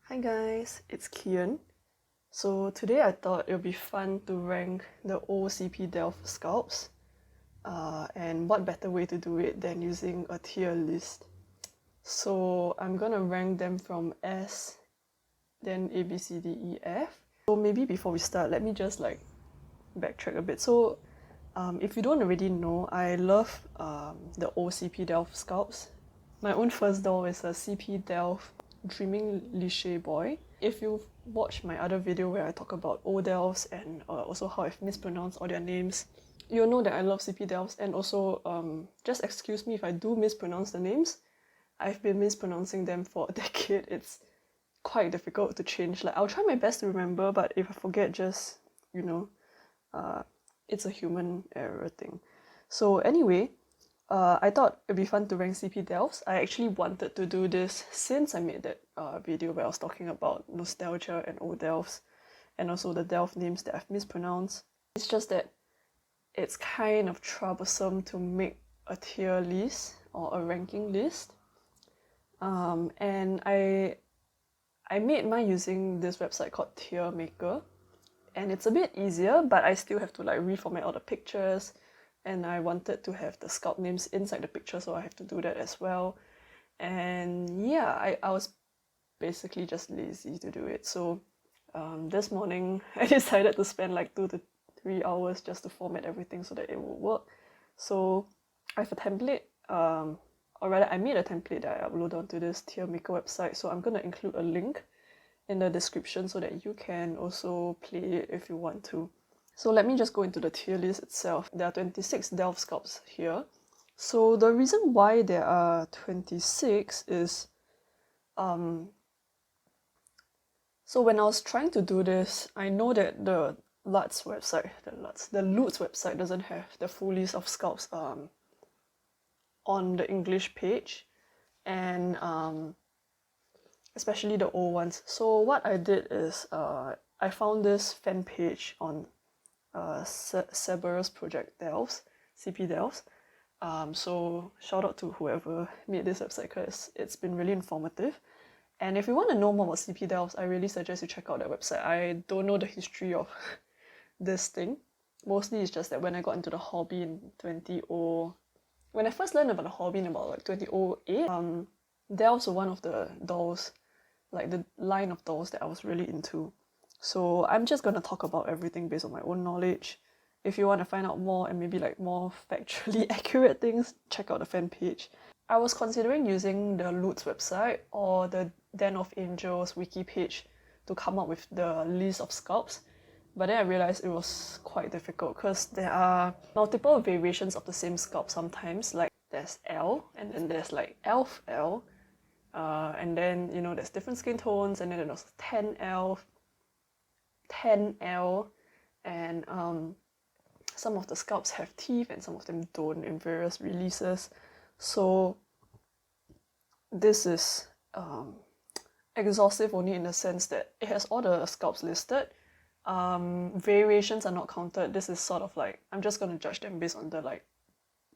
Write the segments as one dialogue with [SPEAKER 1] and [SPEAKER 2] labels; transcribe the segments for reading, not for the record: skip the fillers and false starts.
[SPEAKER 1] Hi guys, it's Kian. So today I thought it would be fun to rank the old CP Delf sculpts. And what better way to do it than using a tier list. So I'm gonna rank them from S, then A, B, C, D, E, F. So maybe before we start, let me just backtrack a bit. So if you don't already know, I love the old CP Delf sculpts. My own first doll is a CP Delf Dreaming Lishe boy. If you've watched my other video where I talk about old delfs and also how I've mispronounced all their names, you'll know that I love CP delfs, and also just excuse me if I do mispronounce the names. I've been mispronouncing them for a decade. It's quite difficult to change. I'll try my best to remember, but if I forget, just, it's a human error thing. So anyway, I thought it'd be fun to rank CP Delfs. I actually wanted to do this since I made that video where I was talking about nostalgia and old Delfs, and also the Delf names that I've mispronounced. It's just that it's kind of troublesome to make a tier list or a ranking list. And I made mine using this website called Tier Maker, and it's a bit easier, but I still have to reformat all the pictures, and I wanted to have the sculpt names inside the picture, so I have to do that as well. And yeah, I was basically just lazy to do it. So this morning I decided to spend 2 to 3 hours just to format everything so that it will work. So I have a template, or rather I made a template that I upload onto this Tier Maker website, so I'm gonna include a link in the description so that you can also play it if you want to. So let me just go into the tier list itself. There are 26 Delf sculpts here. So the reason why there are 26 is, so when I was trying to do this, I know that the Luts website, the Luts website doesn't have the full list of sculpts on the English page, and especially the old ones. So what I did is I found this fan page on Cerberus Project Delfs, CP Delfs. So shout out to whoever made this website because it's been really informative. And if you want to know more about CP Delfs, I really suggest you check out that website. I don't know the history of this thing. Mostly it's just that when I got into the hobby in when I first learned about the hobby in about 2008, Delfs were one of the dolls, the line of dolls that I was really into. So I'm just gonna talk about everything based on my own knowledge. If you want to find out more and maybe more factually accurate things, check out the fan page. I was considering using the Luts website or the Den of Angels wiki page to come up with the list of sculpts, but then I realized it was quite difficult because there are multiple variations of the same sculpt sometimes. There's L, and then there's Elf L, and then there's different skin tones, and then there's 10L, 10L, and some of the sculpts have teeth and some of them don't in various releases. So this is exhaustive only in the sense that it has all the sculpts listed. Variations are not counted. This is sort of I'm just gonna judge them based on the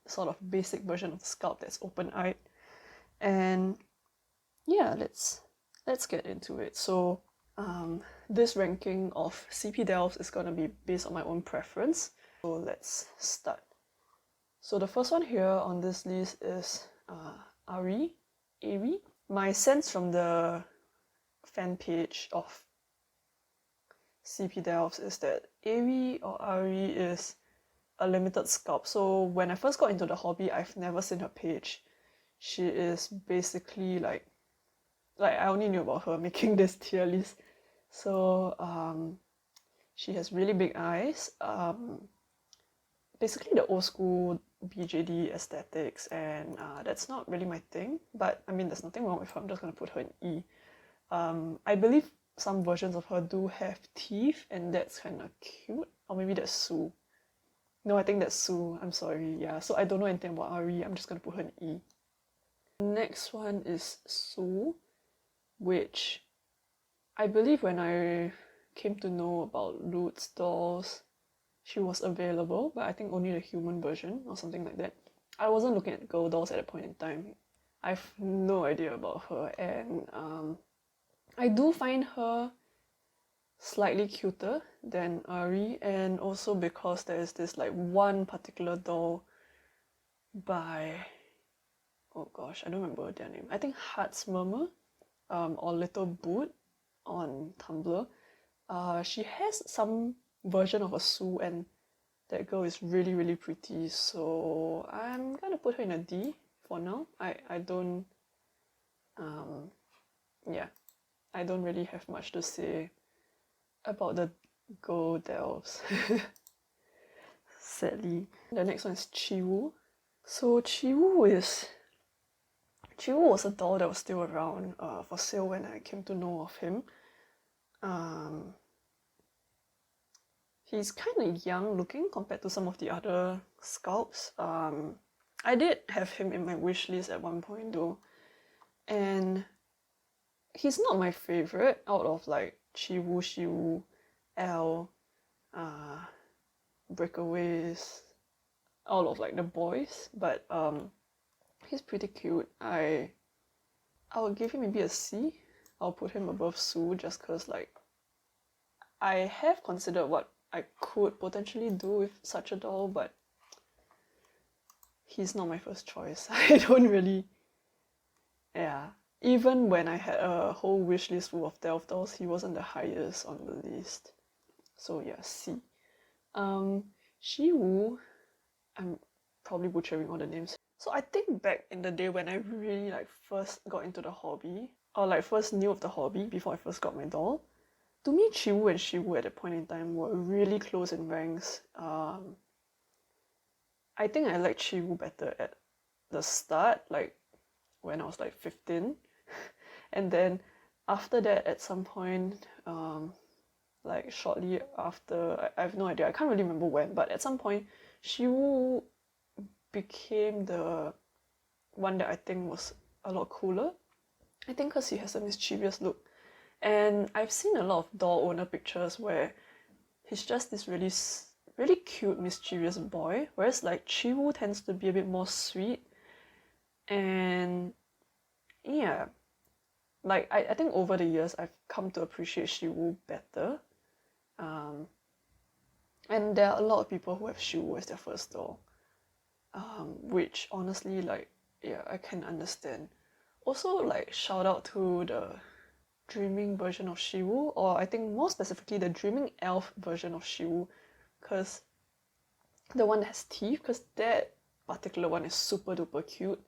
[SPEAKER 1] sort of basic version of the sculpt that's open-eyed. And yeah, let's get into it. So this ranking of CP Delfs is gonna be based on my own preference. So let's start. So the first one here on this list is Ari. My sense from the fan page of CP Delfs is that Ari or Ari is a limited sculpt. So when I first got into the hobby, I've never seen her page. She is basically I only knew about her making this tier list. So she has really big eyes. Basically the old school BJD aesthetics, and that's not really my thing, but I mean there's nothing wrong with her. I'm just gonna put her in E. I believe some versions of her do have teeth, and that's kind of cute. Or maybe that's Sue. No, I think that's Sue. I'm sorry. Yeah, so I don't know anything about Ari. I'm just gonna put her in E. Next one is Sue, which I believe when I came to know about Luts dolls, she was available, but I think only the human version or something like that. I wasn't looking at girl dolls at that point in time. I've no idea about her, and I do find her slightly cuter than Ari, and also because there is this like one particular doll by, oh gosh, I don't remember their name. I think Heart's Murmur, or Little Boot on Tumblr. She has some version of a Sue, and that girl is really, really pretty. So I'm gonna put her in a D for now. I don't, yeah, I don't really have much to say about the girl delves. Sadly. The next one is Chiwoo. So Chiwoo was a doll that was still around for sale when I came to know of him. He's kind of young looking compared to some of the other sculpts. I did have him in my wish list at one point though, and he's not my favorite out of like Shiwoo, L, Breakaways, all of like the boys, but he's pretty cute. I would give him maybe a C. I'll put him above Sue just because like I have considered what I could potentially do with such a doll, but he's not my first choice. I don't really, yeah. Even when I had a whole wish list full of Delf dolls, he wasn't the highest on the list. So yeah, C. Shiwoo, I'm probably butchering all the names. So I think back in the day when I really like first got into the hobby, or like first knew of the hobby before I first got my doll, to me Chiwoo and Shiwoo at that point in time were really close in ranks. I think I liked Chiwoo better at the start, like when I was like 15. And then after that, at some point, like shortly after, I have no idea, I can't really remember when, but at some point, Shiwoo became the one that I think was a lot cooler. I think because he has a mischievous look. And I've seen a lot of doll owner pictures where he's just this really, really cute, mischievous boy, whereas like Chiwoo tends to be a bit more sweet. And yeah, like I think over the years I've come to appreciate Shiwoo better. And there are a lot of people who have Shiwoo as their first doll, which honestly, like, yeah, I can understand. Also, like, shout out to the dreaming version of Shiwoo, or I think more specifically the dreaming elf version of Shiwoo, because the one that has teeth, because that particular one is super duper cute.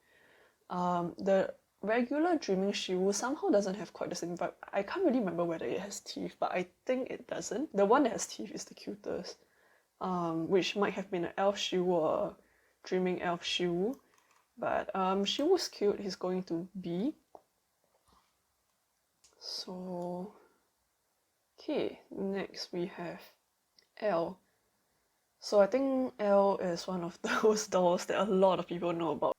[SPEAKER 1] The regular dreaming Shiwoo somehow doesn't have quite the same vibe. I can't really remember whether it has teeth, but I think it doesn't. The one that has teeth is the cutest, which might have been an elf Shiwoo or a dreaming elf Shiwoo. But Shiwoo's cute, he's going to B. So, okay, next we have L. So I think L is one of those dolls that a lot of people know about.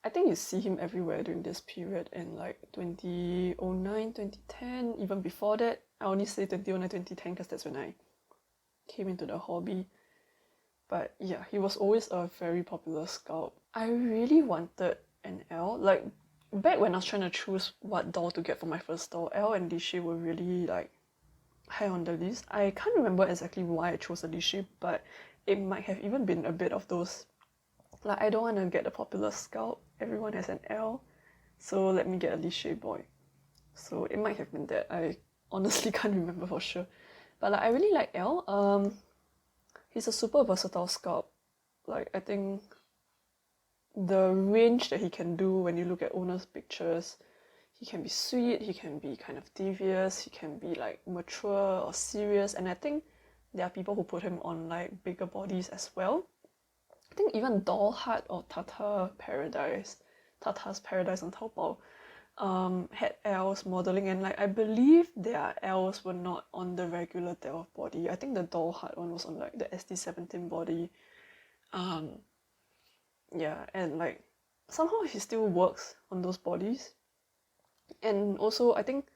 [SPEAKER 1] I think you see him everywhere during this period in like 2009, 2010, even before that. I only say 2009, 2010 because that's when I came into the hobby. But yeah, he was always a very popular sculpt. I really wanted an L. Like, back when I was trying to choose what doll to get for my first doll, L and Lishe were really like high on the list. I can't remember exactly why I chose a Lishe, but it might have even been a bit of those, like, I don't want to get a popular sculpt, everyone has an L, so let me get a Lishe boy. So it might have been that. I honestly can't remember for sure. But like, I really like L. He's a super versatile sculpt. Like, I think the range that he can do when you look at owner's pictures, he can be sweet, he can be kind of devious, he can be like mature or serious, and I think there are people who put him on like bigger bodies as well. I think even Doll Heart or Tata's Paradise on Taobao had L's modeling, and like I believe their L's were not on the regular Delf body. I think the Doll Heart one was on like the SD17 body. Yeah, and like somehow he still works on those bodies. And also I think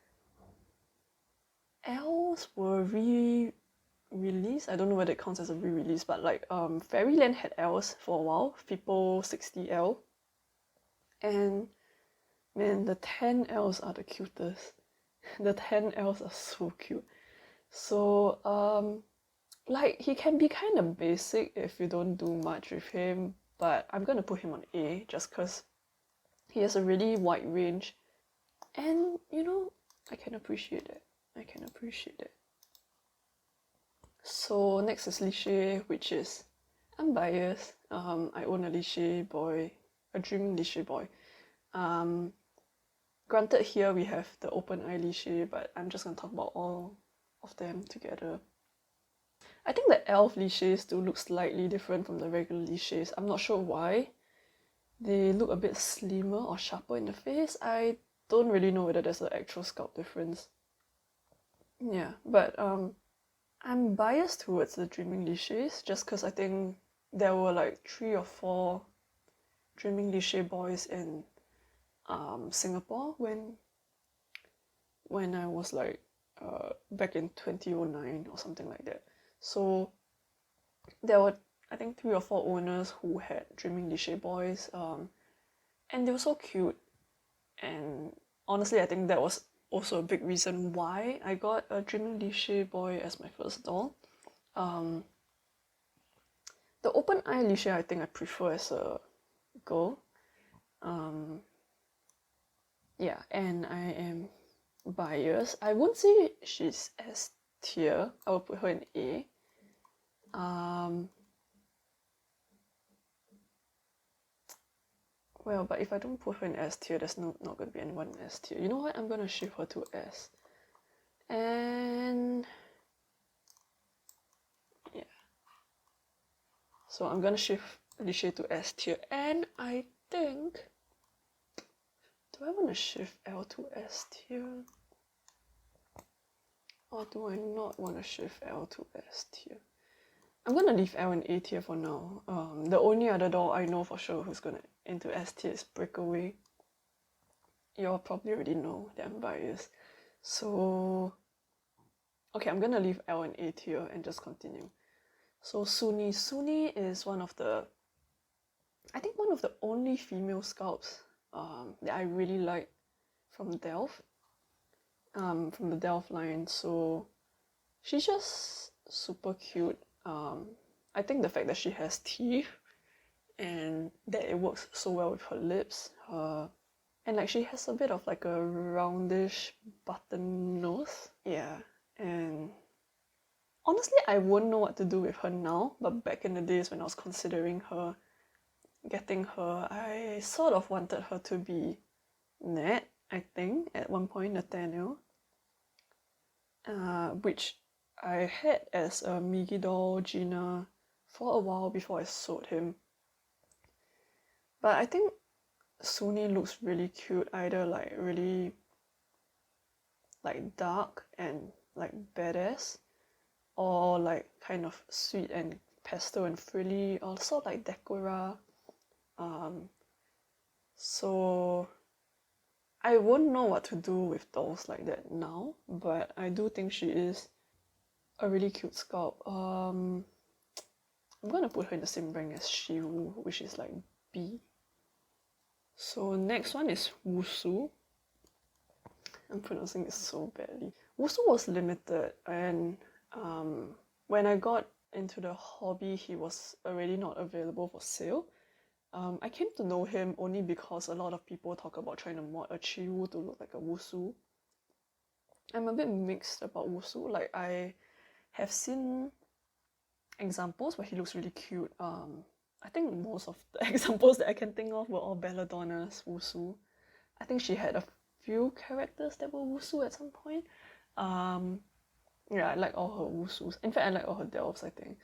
[SPEAKER 1] L's were re-released. I don't know whether it counts as a re-release, but like Fairyland had L's for a while, Fippo 60L. And man, the 10 L's are the cutest. The 10 elves are so cute. So, like, he can be kind of basic if you don't do much with him, but I'm gonna put him on A just because he has a really wide range. And, you know, I can appreciate it. I can appreciate it. So next is Lishe, which is, I'm biased. I own a Lishe boy, a dreaming Lishe boy. Granted here we have the open eye Lishe, but I'm just gonna talk about all of them together. I think the elf Lishes do look slightly different from the regular Lishes. I'm not sure why. They look a bit slimmer or sharper in the face. I don't really know whether there's an actual scalp difference. Yeah, but I'm biased towards the Dreaming Lishes just because I think there were like 3 or 4 Dreaming Lishe boys in Singapore when I was like back in 2009 or something like that. So there were, I think, 3 or 4 owners who had Dreaming Lishe boys, and they were so cute. And honestly, I think that was also a big reason why I got a Dreaming Lishe boy as my first doll. The open eye Lishe I think I prefer as a girl. Yeah, and I am biased. I won't say she's S tier. I will put her in A. Well, but if I don't put her in S tier, there's not going to be anyone in S tier. You know what? I'm going to shift her to S. And yeah. So I'm going to shift Lishe to S tier. And I think... do I want to shift L to S tier? Or do I not want to shift L to S tier? I'm gonna leave L in A tier for now. The only other doll I know for sure who's gonna into S tier is Breakaway. Y'all probably already know that I'm biased. So, okay, I'm gonna leave L in A tier and just continue. So Soony. Soony is one of the, I think one of the only female scouts that I really like from Delf. From the Delf line. So she's just super cute. I think the fact that she has teeth and that it works so well with her lips, and like she has a bit of like a roundish button nose. Yeah, and honestly I wouldn't know what to do with her now, but back in the days when I was considering her, getting her, I sort of wanted her to be Nat, I think, at one point, Nathaniel, which I had as a Migi doll Gina for a while before I sold him. But I think Soony looks really cute, either like really like dark and like badass, or like kind of sweet and pastel and frilly, or sort of like Decora. So I won't know what to do with dolls like that now, but I do think she is a really cute sculpt. I'm gonna put her in the same rank as Shiwoo, which is like B. So next one is Woosoo. I'm pronouncing this so badly. Woosoo was limited, and when I got into the hobby, he was already not available for sale. I came to know him only because a lot of people talk about trying to mod a Chiwoo to look like a Woosoo. I'm a bit mixed about Woosoo. Like, I have seen examples where he looks really cute. I think most of the examples that I can think of were all Belladonna's Woosoo. I think she had a few characters that were Woosoo at some point. Yeah, I like all her Woosoos. In fact, I like all her Delfs, I think.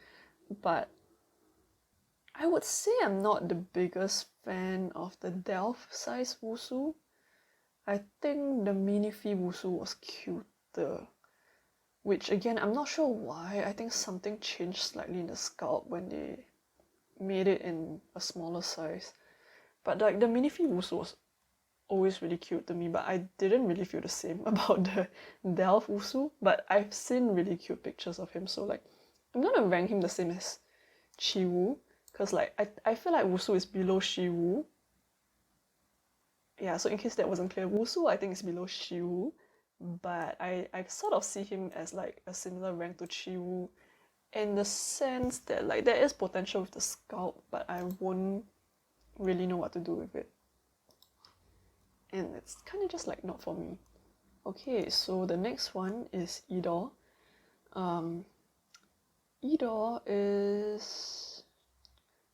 [SPEAKER 1] But I would say I'm not the biggest fan of the Delf size Woosoo. I think the Minifee Woosoo was cuter. Which again, I'm not sure why. I think something changed slightly in the sculpt when they made it in a smaller size. But like the Minifee Woosoo was always really cute to me, but I didn't really feel the same about the Delf Woosoo. But I've seen really cute pictures of him, so like I'm gonna rank him the same as Chiwoo, because like I feel like Woosoo is below Shiwoo. Yeah, so in case that wasn't clear, Woosoo I think is below Shiwoo, but I sort of see him as like a similar rank to Chiwoo in the sense that like there is potential with the scalp, but I won't really know what to do with it. And it's kind of just like not for me. Okay, so the next one is Yder. Yder is...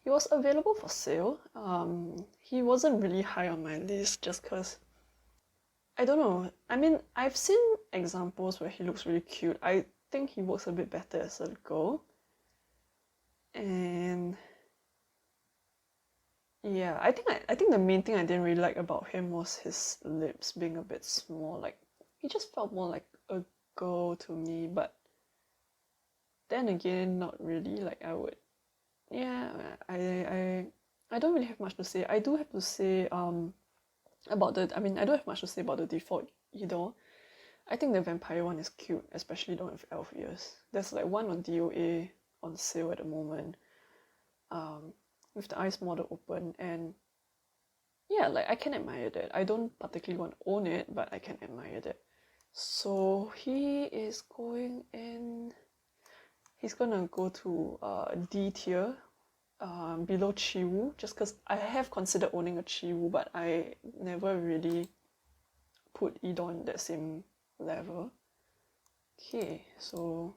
[SPEAKER 1] he was available for sale. He wasn't really high on my list just because... I don't know. I mean, I've seen examples where he looks really cute. I think he works a bit better as a girl. And... yeah, I think the main thing I didn't really like about him was his lips being a bit small. Like, he just felt more like a girl to me, but then again, not really. Like, I would... yeah, I don't really have much to say. I do have to say about the... I mean, I don't have much to say about the default either. I think the vampire one is cute, especially the one with elf ears. There's like one on DOA on sale at the moment, with the eyes model open, and yeah, like I can admire that. I don't particularly want to own it, but I can admire that. So he is going in... he's gonna go to D tier, below Chiwoo, just because I have considered owning a Chiwoo, but I never really put Yder on that same level. Okay, so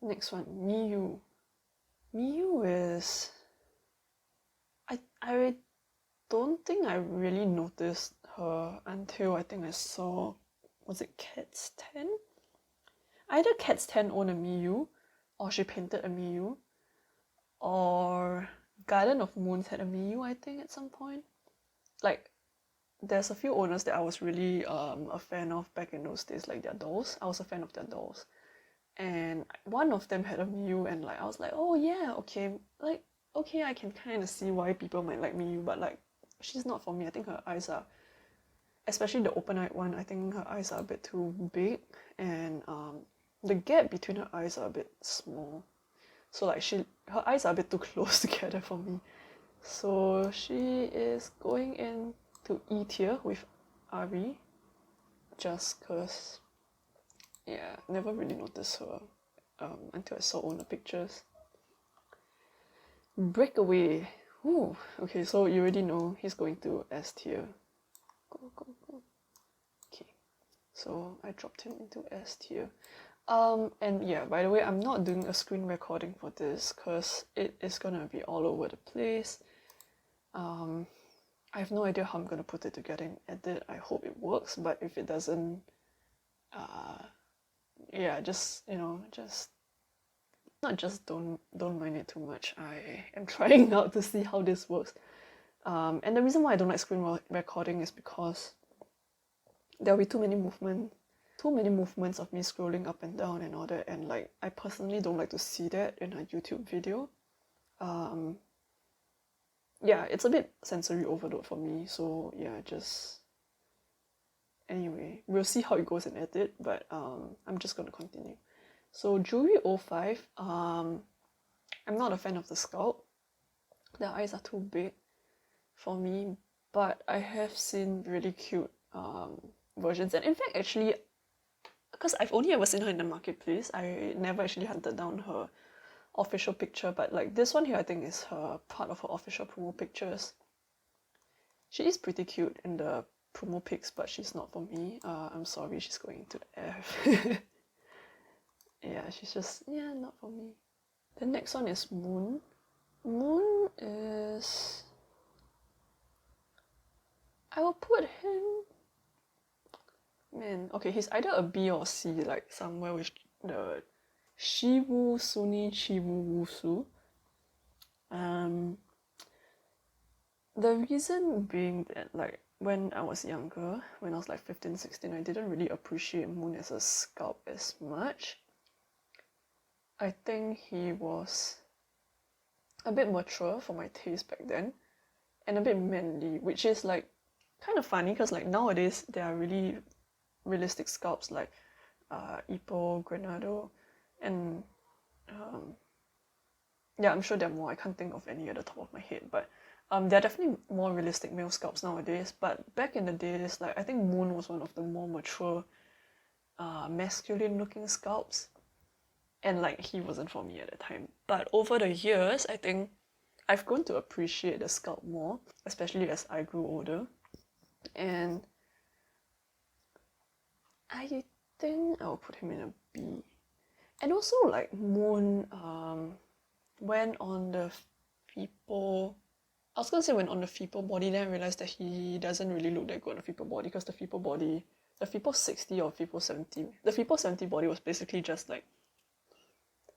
[SPEAKER 1] next one, Miyu. Miyu is... I don't think I really noticed her until I think I saw... was it Cat's 10? Either Cat's 10 owned a Miyu, or she painted a Miyu, or Garden of Moons had a Miyu, I think, at some point. Like, there's a few owners that I was really a fan of back in those days, like their dolls. I was a fan of their dolls. And one of them had a Miyu, and like I was like, oh yeah, okay, like, okay, I can kind of see why people might like Miyu, but like, she's not for me. I think her eyes are... especially the open-eyed one, I think her eyes are a bit too big, and the gap between her eyes are a bit small. So like her eyes are a bit too close together for me. So she is going in to E tier with Ari, just cause yeah, never really noticed her until I saw all the pictures. Breakaway. Ooh, okay, so you already know he's going to S tier. Go, go, go. Okay, so I dropped him into S tier. And yeah, by the way, I'm not doing a screen recording for this because it is gonna be all over the place. I have no idea how I'm gonna put it together in edit. I hope it works, but if it doesn't, yeah, just, you know, just don't mind it too much. I am trying out to see how this works. And the reason why I don't like screen recording is because there'll be too many movements of me scrolling up and down and all that, and like I personally don't like to see that in a YouTube video. Yeah, it's a bit sensory overload for me, so yeah, just... anyway, we'll see how it goes in edit, but I'm just gonna continue. So Juri 05, I'm not a fan of the scalp. The eyes are too big for me, but I have seen really cute versions, and in fact, actually, because I've only ever seen her in the marketplace, I never actually hunted down her official picture, but like this one here, I think is her part of her official promo pictures. She is pretty cute in the promo pics, but she's not for me. I'm sorry, she's going to F. Yeah, she's just, yeah, not for me. The next one is Moon. Moon is... I will put him... man, okay, he's either a B or C, like somewhere with the Shiwoo, Soony, Chiwoo, Woosoo. The reason being that, like, when I was younger, when I was like 15, 16, I didn't really appreciate Moon as a scalp as much. I think he was a bit mature for my taste back then, and a bit manly, which is like kind of funny because like nowadays there are really realistic scalps like Ipo, Granado, and yeah, I'm sure there are more. I can't think of any at the top of my head, but There are definitely more realistic male sculpts nowadays, but back in the days, like I think Moon was one of the more mature, masculine-looking sculpts, and like he wasn't for me at the time. But over the years, I think I've grown to appreciate the sculpt more, especially as I grew older, and I think I'll put him in a B. And also like Moon went on the Feeple. I was gonna say went on the Feeple body, then I realized that he doesn't really look that good on the Feeple body, because the Feeple body, the Feeple 60 or Feeple 70, the Feeple 70 body was basically just like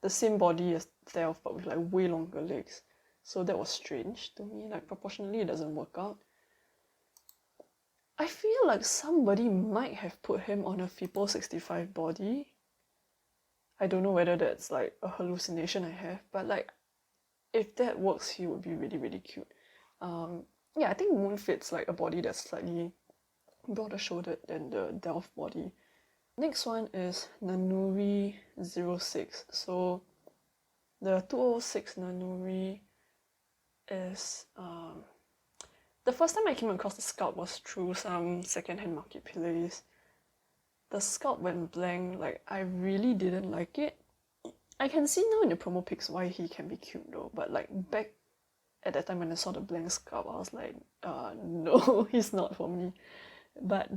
[SPEAKER 1] the same body as Delf but with like way longer legs. So that was strange to me, like proportionally it doesn't work out. I feel like somebody might have put him on a Feeple 65 body. I don't know whether that's like a hallucination I have, but like if that works, he would be really, really cute. Yeah, I think Moon fits like a body that's slightly broader shouldered than the Delf body. Next one is Nanuri 06. So the 206 Nanuri is the first time I came across the sculpt was through some secondhand marketplace. The sculpt went blank, like I really didn't like it. I can see now in the promo pics why he can be cute though, but like back at that time when I saw the blank sculpt, I was like, no, he's not for me. But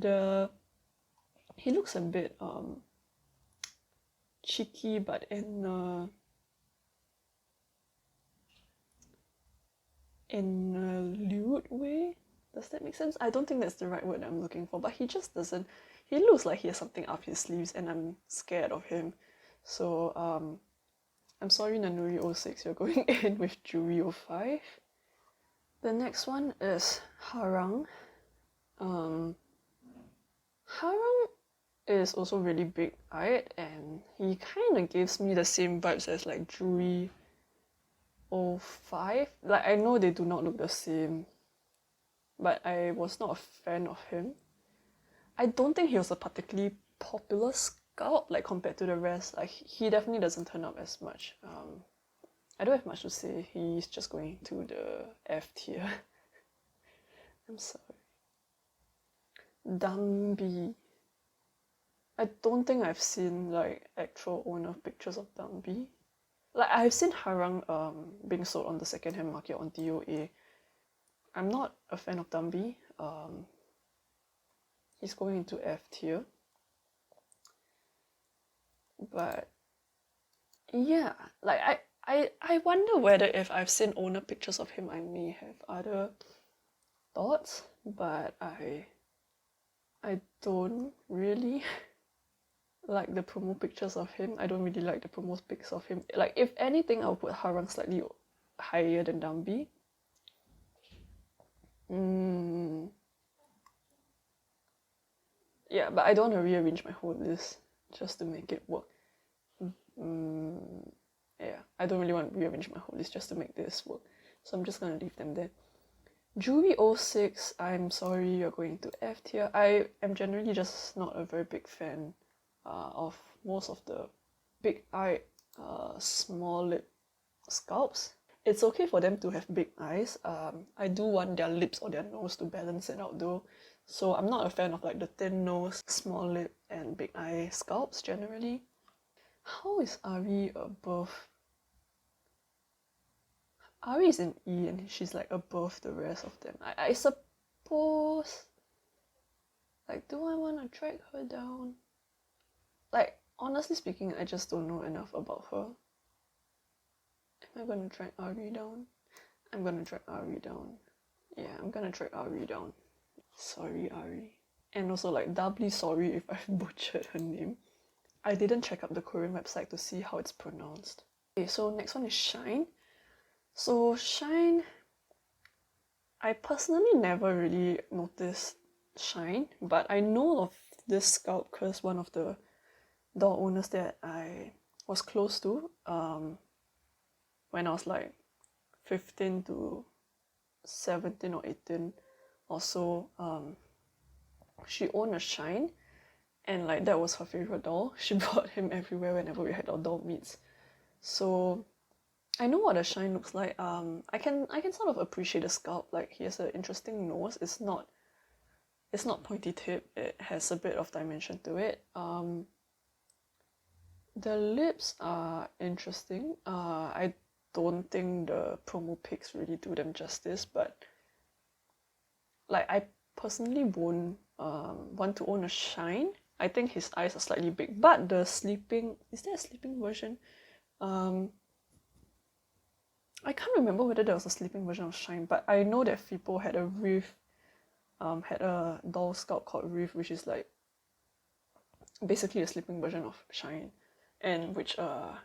[SPEAKER 1] he looks a bit cheeky, but in a lewd way. Does that make sense? I don't think that's the right word I'm looking for, but he just doesn't. He looks like he has something up his sleeves, and I'm scared of him. So I'm sorry, Nanuri 06, you're going in with Juri 05. The next one is Harang. Harang is also really big-eyed, and he kind of gives me the same vibes as like Juri 05. Like I know they do not look the same, but I was not a fan of him. I don't think he was a particularly popular sculpt, like compared to the rest. Like he definitely doesn't turn up as much. I don't have much to say. He's just going to the F tier. I'm sorry. Dambi. I don't think I've seen like actual owner pictures of Dambi. Like I've seen Harang being sold on the second-hand market on DOA. I'm not a fan of Dambi. He's going into F tier. But yeah, like I wonder whether if I've seen owner pictures of him I may have other thoughts, but I don't really like the promo pictures of him. I don't really like the promo pics of him. Like if anything, I'll put Harang slightly higher than Dambi. Yeah, but I don't want to rearrange my whole list just to make it work. Yeah, I don't really want to rearrange my whole list just to make this work. So I'm just gonna leave them there. Juri 06, I'm sorry, you're going to F tier. I am generally just not a very big fan of most of the big-eyed, small lip sculpts. It's okay for them to have big eyes. I do want their lips or their nose to balance it out though. So I'm not a fan of like the thin nose, small lip, and big eye sculpts generally. How is Ari above? Ari is an E and she's like above the rest of them. I suppose. Like, do I want to drag her down? Like, honestly speaking, I just don't know enough about her. Am I gonna drag Ari down? I'm gonna drag Ari down. Yeah, I'm gonna drag Ari down. Sorry, Ari. And also, like, doubly sorry if I've butchered her name. I didn't check up the Korean website to see how it's pronounced. Okay, so next one is Shine. So Shine, I personally never really noticed Shine, but I know of this sculpt because one of the doll owners that I was close to when I was like 15 to 17 or 18 or so, she owned a Shine, and like that was her favorite doll. She brought him everywhere whenever we had our doll meets. So I know what a shine looks like. I can sort of appreciate the scalp. Like he has an interesting nose. It's not pointy tip. It has a bit of dimension to it. The lips are interesting. I don't think the promo pics really do them justice, but like I personally won't want to own a shine. I think his eyes are slightly big, but the sleeping, is there a sleeping version? I can't remember whether there was a sleeping version of Shine, but I know that Fipo had a Reef, had a doll sculpt called Reef, which is like basically a sleeping version of Shine, and which yeah,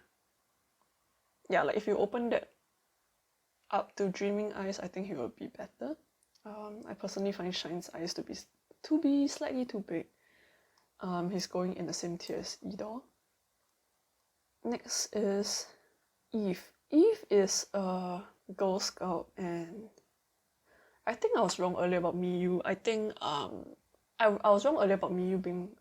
[SPEAKER 1] like if you open that up to Dreaming Eyes, I think he will be better. I personally find Shine's eyes to be slightly too big. He's going in the same tier as Yder. Next is Eve. Eve is a girl scout, and I think I was wrong earlier about Miyu. I think I was wrong earlier about Miyu being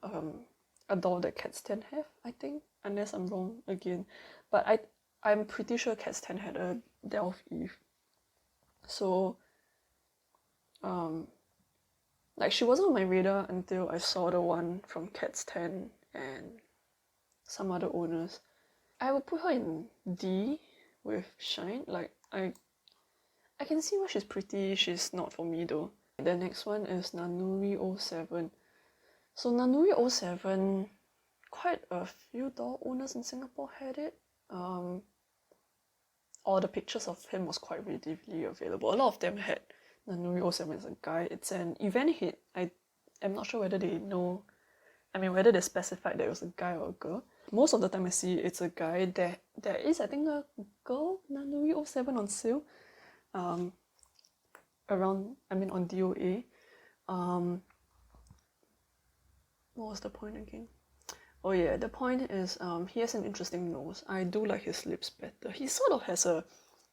[SPEAKER 1] a doll that Cats 10 have, I think, unless I'm wrong again. But I'm pretty sure Cats 10 had a Delf Eve. So like she wasn't on my radar until I saw the one from Cats 10 and some other owners. I would put her in D with Shine. Like I can see why she's pretty. She's not for me though. The next one is Nanuri 07. So Nanuri 07, quite a few doll owners in Singapore had it. All the pictures of him was quite readily available. A lot of them had Nanuri 07 as a guy. It's an event hit. I am not sure whether they know, whether they specified that it was a guy or a girl. Most of the time I see it's a guy. There is, I think, a girl Nanuri 07 on sale. On DOA. What was the point again? Oh yeah, the point is he has an interesting nose. I do like his lips better. He sort of has a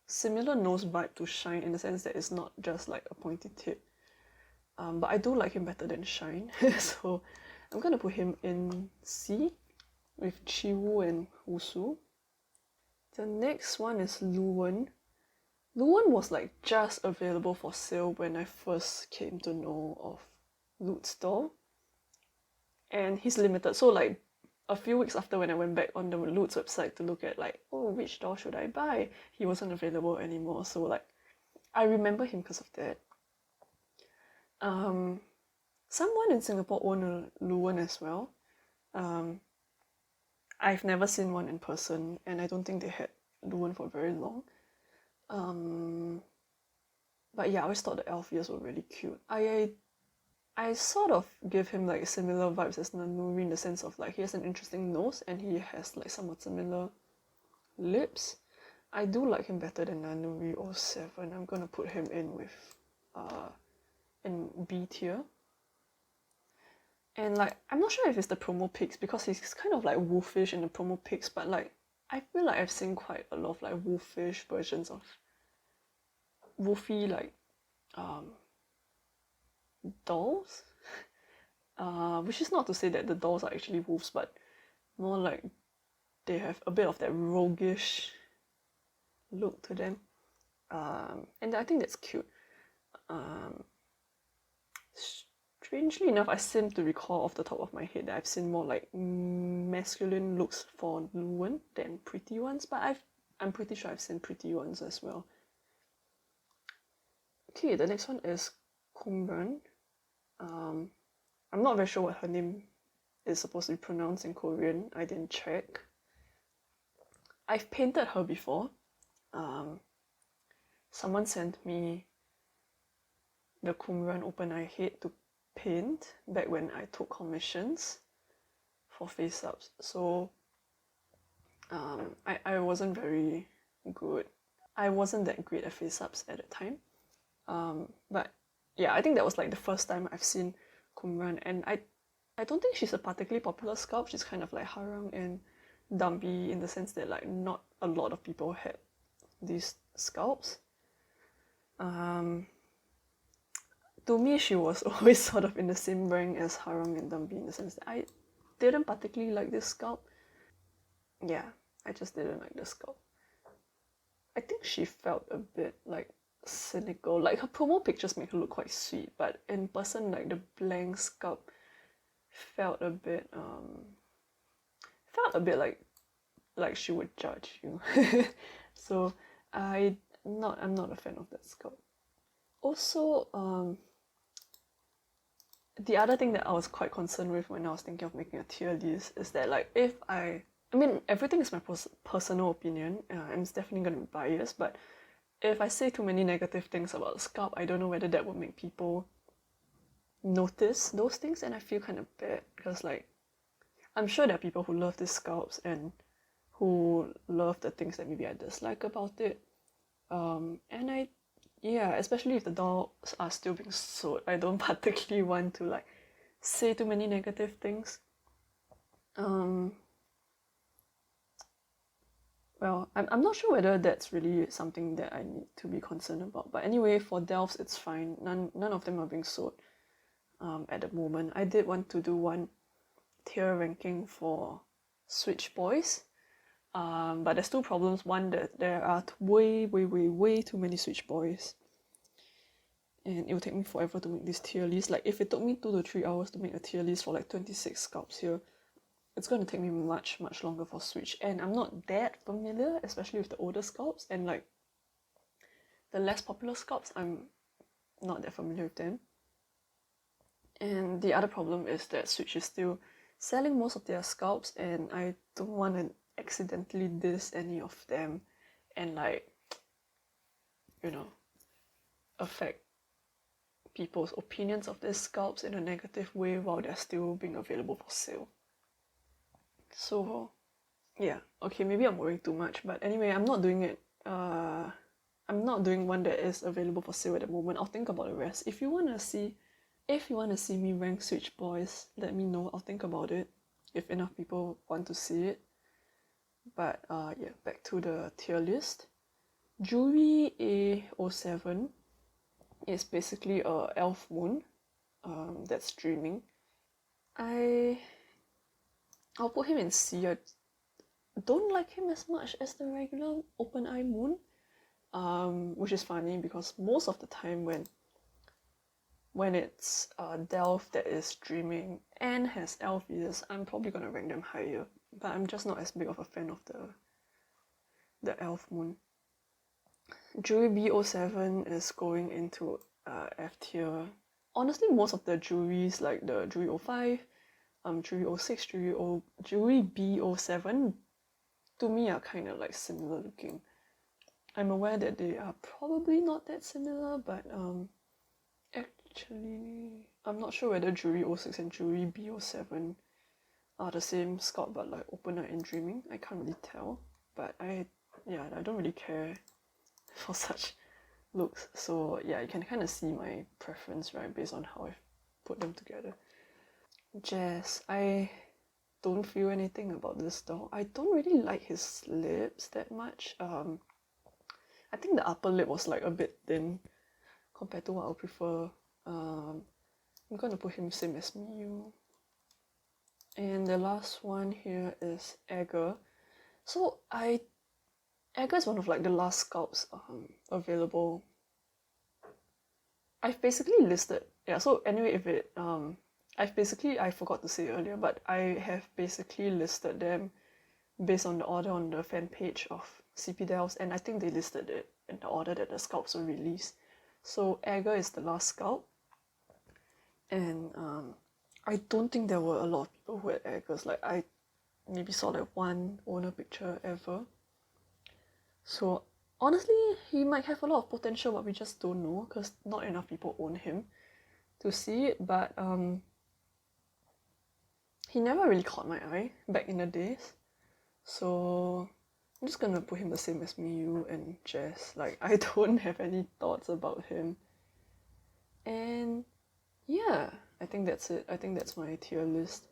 [SPEAKER 1] similar nose vibe to Shine in the sense that it's not just like a pointy tip. But I do like him better than Shine. So I'm gonna put him in C with Chiwoo and Woosoo. The next one is Luwen. Luwen was like just available for sale when I first came to know of Luts doll. And he's limited, so like a few weeks after when I went back on the Luts website to look at like, oh, which doll should I buy? He wasn't available anymore, so like I remember him because of that. Someone in Singapore owned a Luwen as well. I've never seen one in person, and I don't think they had Luwen for very long. But yeah, I always thought the elf ears were really cute. I sort of give him like similar vibes as Nanuri in the sense of like he has an interesting nose and he has like somewhat similar lips. I do like him better than Nanuri 07. I'm gonna put him in with in B tier. And like I'm not sure if it's the promo pics because he's kind of like wolfish in the promo pics, but like I feel like I've seen quite a lot of like wolfish versions of wolfy like dolls. Which is not to say that the dolls are actually wolves, but more like they have a bit of that roguish look to them. And I think that's cute. Strangely enough, I seem to recall off the top of my head that I've seen more like masculine looks for Luwen than pretty ones, but I'm pretty sure I've seen pretty ones as well. Okay, the next one is Kumran. I'm not very sure what her name is supposed to be pronounced in Korean. I didn't check. I've painted her before. Someone sent me the Kumran Open Eye Head to paint back when I took commissions for face-ups. So I wasn't very good. I wasn't that great at face-ups at the time. But yeah, I think that was like the first time I've seen Kumran, and I don't think she's a particularly popular sculpt. She's kind of like Harang and Dambi in the sense that like not a lot of people had these sculpts. To me, she was always sort of in the same rank as Harang and Dambi in the sense that I didn't particularly like this sculpt. Yeah, I just didn't like the sculpt. I think she felt a bit like cynical. Like her promo pictures make her look quite sweet, but in person, like the blank scalp felt a bit like she would judge you. So I'm not a fan of that scalp. Also, the other thing that I was quite concerned with when I was thinking of making a tier list is that, like, if I mean, everything is my personal opinion, and it's definitely going to be biased, but if I say too many negative things about the scalp, I don't know whether that would make people notice those things, and I feel kind of bad, because, like, I'm sure there are people who love these scalps and who love the things that maybe I dislike about it. And yeah, especially if the dolls are still being sold, I don't particularly want to, like, say too many negative things. Well, I'm not sure whether that's really something that I need to be concerned about. But anyway, for delfs, it's fine. None of them are being sold at the moment. I did want to do one tier ranking for Switch Boys. But there's two problems. One, that there are way too many Switch Boys. And it will take me forever to make this tier list. Like, if it took me 2 to 3 hours to make a tier list for like 26 scalps here, it's going to take me much longer for Switch, and I'm not that familiar, especially with the older scalps, and like the less popular scalps, I'm not that familiar with them. And the other problem is that Switch is still selling most of their scalps, and I don't want to accidentally diss any of them and, like, you know, affect people's opinions of their scalps in a negative way while they're still being available for sale. So yeah, okay, maybe I'm worrying too much, but anyway, I'm not doing it. I'm not doing one that is available for sale at the moment. I'll think about the rest. If you wanna see me rank Switch Boys, let me know. I'll think about it if enough people want to see it. But yeah, back to the tier list. Juri A07 is basically a elf moon that's dreaming. I'll put him in C. I don't like him as much as the regular open eye moon, which is funny because most of the time when it's Delf that is dreaming and has elf ears, I'm probably gonna rank them higher. But I'm just not as big of a fan of the elf moon. Juri B07 is going into F tier. Honestly, most of the Juris, like the Juri 05, Juri 06, Juri B07, to me are kind of like similar looking. I'm aware that they are probably not that similar, but actually, I'm not sure whether Juri 06 and Juri B07 are the same scalp but like open eye and dreaming. I can't really tell, but I don't really care for such looks. So yeah, you can kind of see my preference, right, based on how I've put them together. Jess, I don't feel anything about this doll. I don't really like his lips that much. I think the upper lip was like a bit thin compared to what I would prefer. I'm gonna put him same as Miyu. And the last one here is Edgar. So Edgar is one of like the last scalps available. I've basically listed, so anyway, if it I forgot to say earlier, but I have basically listed them based on the order on the fan page of CP Delfs, and I think they listed it in the order that the scalps were released. So Edgar is the last scalp, and I don't think there were a lot of people who had Edgars. Like, I maybe saw like one owner picture ever. So honestly, he might have a lot of potential, but we just don't know because not enough people own him to see it. But he never really caught my eye back in the days. So I'm just gonna put him the same as Miyu and Jess. Like, I don't have any thoughts about him. And yeah, I think that's it. I think that's my tier list.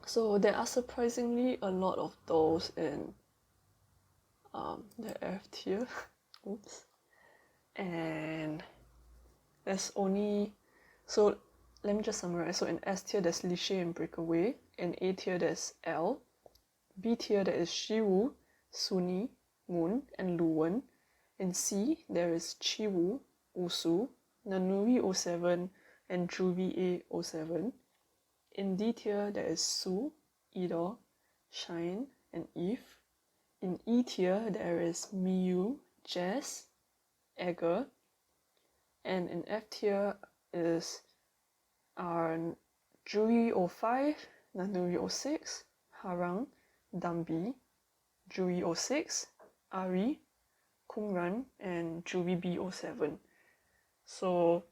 [SPEAKER 1] So there are surprisingly a lot of dolls in the F tier. Oops. And there's only... So let me just summarize. So in S tier, there's Lishe and Breakaway. In A tier, there's L. B tier, there is Shiwoo, Soony, Moon, and Luwen. In C, there is Chiwoo, Woosoo, Nanuri 07, and Juri A 07. In D tier, there is Sue, Yder, Shine, and Eve. In E tier, there is Miyu, Jess, Edgar. And in F tier is Juri 05, Nanuri 06, Harang, Dambi, Juri 06, Ari, Kumran, and Juri B 07. So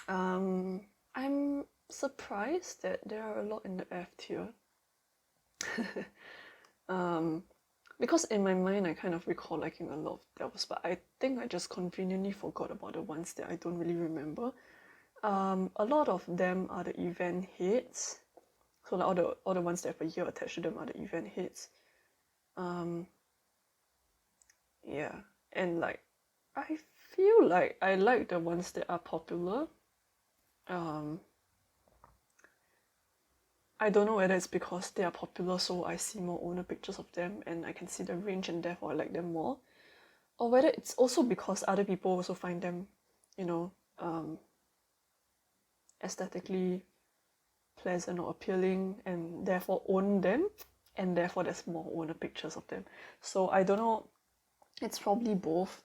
[SPEAKER 1] I'm surprised that there are a lot in the F tier. Because in my mind I kind of recall liking a lot of delfs, but I think I just conveniently forgot about the ones that I don't really remember. A lot of them are the event heads. So like all the ones that have a year attached to them are the event heads. Yeah, and like I feel like I like the ones that are popular. I don't know whether it's because they are popular, so I see more owner pictures of them and I can see the range and therefore I like them more. Or whether it's also because other people also find them, you know, aesthetically pleasant or appealing and therefore own them, and therefore there's more owner pictures of them. So I don't know, it's probably both.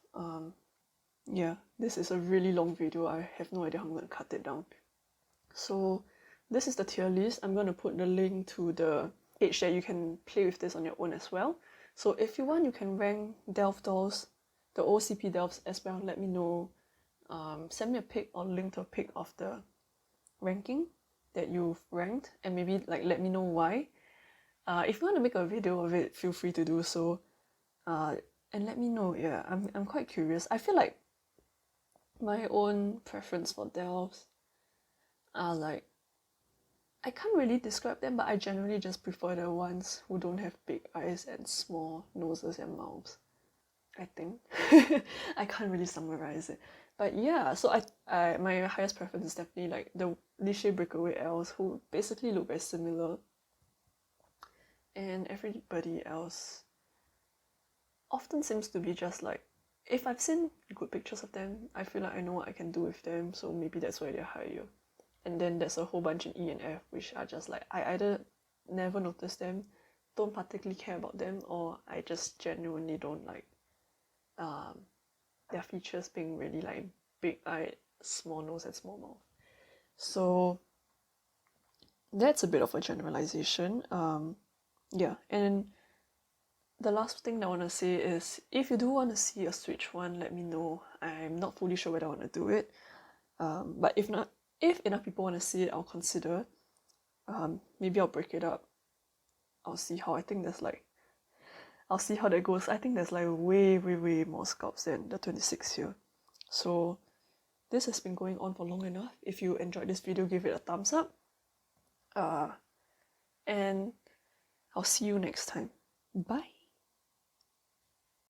[SPEAKER 1] Yeah, this is a really long video. I have no idea how I'm going to cut it down. So this is the tier list. I'm going to put the link to the page that you can play with this on your own as well. So if you want, you can rank delf dolls, the OCP delfs as well. Let me know. Send me a pic or link to a pic of the ranking that you've ranked, and maybe like let me know why. If you want to make a video of it, feel free to do so. And let me know. Yeah, I'm quite curious. I feel like my own preference for delfs are like, I can't really describe them, but I generally just prefer the ones who don't have big eyes and small noses and mouths, I think. I can't really summarize it. But yeah, so I my highest preference is definitely like the Lishe Breakaway elves, who basically look very similar. And everybody else often seems to be just like, if I've seen good pictures of them, I feel like I know what I can do with them, so maybe that's why they're higher. And then there's a whole bunch in E and F, which are just like, I either never notice them, don't particularly care about them, or I just genuinely don't like their features being really like big eye, small nose, and small mouth. So that's a bit of a generalization. Yeah, and the last thing I want to say is, if you do want to see a switch one, let me know. I'm not fully sure whether I want to do it. But if not, if enough people want to see it, I'll consider. Maybe I'll break it up. I'll see how. I'll see how that goes. I think there's like way more scalps than the 26 here. So this has been going on for long enough. If you enjoyed this video, give it a thumbs up. And I'll see you next time. Bye.